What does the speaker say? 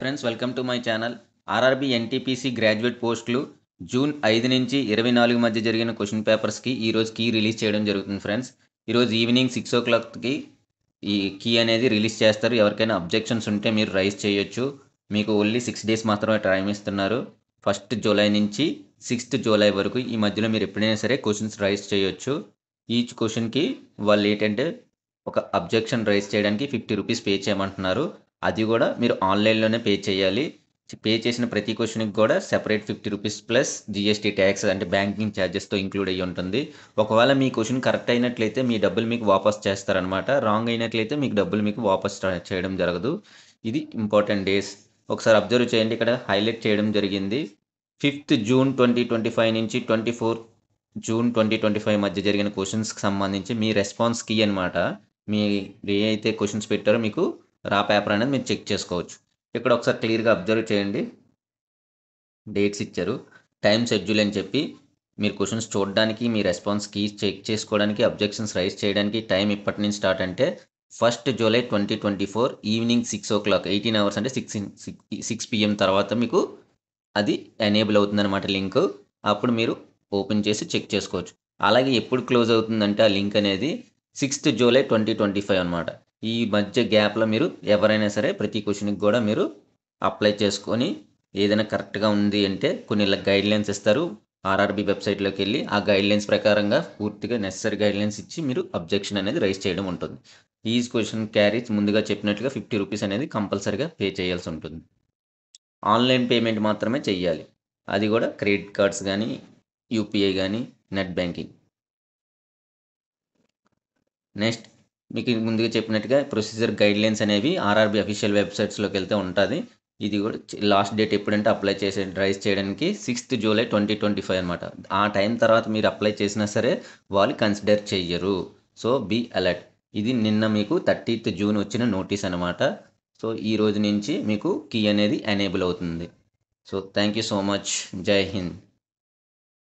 Friends welcome to my channel. RRB NTPC graduate పోస్టులు June 5 నుంచి 24 మధ్య జరిగిన క్వశ్చన్ పేపర్స్కి ఈరోజు కీ రిలీజ్ చేయడం జరుగుతుంది ఫ్రెండ్స్. ఈరోజు ఈవినింగ్ 6 o'clockకి ఈ కీ అనేది రిలీజ్ చేస్తారు. ఎవరికైనా అబ్జెక్షన్స్ ఉంటే మీరు రైజ్ చేయొచ్చు. మీకు ఓన్లీ 6 days మాత్రమే టైం ఇస్తున్నారు. 1st July నుంచి 6th July వరకు ఈ మధ్యలో మీరు ఎప్పుడైనా సరే క్వశ్చన్స్ రైజ్ చేయొచ్చు. ఈచ్ క్వశ్చన్కి వాళ్ళు ఏంటంటే ఒక అబ్జెక్షన్ రైజ్ చేయడానికి 50 రూపీస్ పే చేయమంటున్నారు. అది కూడా మీరు ఆన్లైన్లోనే పే చేయాలి. పే చేసిన ప్రతి క్వశ్చన్కి కూడా separate 50 rupees plus GST tax అంటే బ్యాంకింగ్ ఛార్జెస్తో ఇంక్లూడ్ అయ్యి ఉంటుంది. ఒకవేళ మీ క్వశ్చన్ కరెక్ట్ అయినట్లయితే మీ డబ్బులు మీకు వాపస్ చేస్తారనమాట. రాంగ్ అయినట్లయితే మీకు డబ్బులు మీకు వాపస్ చేయడం జరగదు. ఇది ఇంపార్టెంట్ డేస్. ఒకసారి అబ్జర్వ్ చేయండి, ఇక్కడ హైలైట్ చేయడం జరిగింది. 5th June 2025 నుంచి 24 June 2025 మధ్య జరిగిన క్వశ్చన్స్కి సంబంధించి మీ రెస్పాన్స్ కీ అనమాట. మీరు ఏ అయితే క్వశ్చన్స్ పెట్టారో మీకు రా పేపర్ అనేది మీరు చెక్ చేసుకోవచ్చు. ఇక్కడ ఒకసారి క్లియర్గా అబ్జర్వ్ చేయండి, డేట్స్ ఇచ్చారు, టైం షెడ్యూల్ అని చెప్పి. మీరు క్వశ్చన్స్ చూడడానికి, మీ రెస్పాన్స్ కీ చెక్ చేసుకోవడానికి, అబ్జెక్షన్స్ రైజ్ చేయడానికి టైం ఇప్పటి నుంచి స్టార్ట్ అంటే 1st July 2024 evening 6 o'clock 18 hours అంటే 6 PM తర్వాత మీకు అది ఎనేబుల్ అవుతుందన్నమాట లింక్. అప్పుడు మీరు ఓపెన్ చేసి చెక్ చేసుకోవచ్చు. అలాగే ఎప్పుడు క్లోజ్ అవుతుందంటే ఆ లింక్ అనేది 6th July 2025 అనమాట. ఈ మధ్య గ్యాప్లో మీరు ఎవరైనా సరే ప్రతి క్వశ్చన్కి కూడా మీరు అప్లై చేసుకొని ఏదైనా కరెక్ట్గా ఉంది అంటే కొన్ని గైడ్లైన్స్ ఇస్తారు. ఆర్ఆర్బీ వెబ్సైట్లోకి వెళ్ళి ఆ గైడ్లైన్స్ ప్రకారంగా పూర్తిగా నెసరీ గైడ్లైన్స్ ఇచ్చి మీరు అబ్జెక్షన్ అనేది రైజ్ చేయడం ఉంటుంది. ఈజ్ క్వశ్చన్ క్యారీస్ ముందుగా చెప్పినట్లుగా 50 రూపీస్ అనేది కంపల్సరీగా పే చేయాల్సి ఉంటుంది. ఆన్లైన్ పేమెంట్ మాత్రమే చెయ్యాలి. అది కూడా క్రెడిట్ కార్డ్స్ కానీ, యూపీఐ కానీ, నెట్ బ్యాంకింగ్. నెక్స్ట్ మీకు ముందుగా చెప్పినట్టుగా ప్రొసీజర్ గైడ్లైన్స్ అనేవి ఆర్ఆర్బీ అఫీషియల్ వెబ్సైట్స్లోకి వెళ్తే ఉంటుంది. ఇది కూడా లాస్ట్ డేట్ ఎప్పుడంటే అప్లై రైజ్ చేయడానికి 6th July 2025 అనమాట. ఆ టైం తర్వాత మీరు అప్లై చేసినా సరే వాళ్ళు కన్సిడర్ చెయ్యరు. So be alert. ఇది నిన్న మీకు 30th June వచ్చిన నోటీస్ అనమాట. సో ఈ రోజు నుంచి మీకు కీ అనేది ఎనేబుల్ అవుతుంది. So thank you so much. జై హింద్.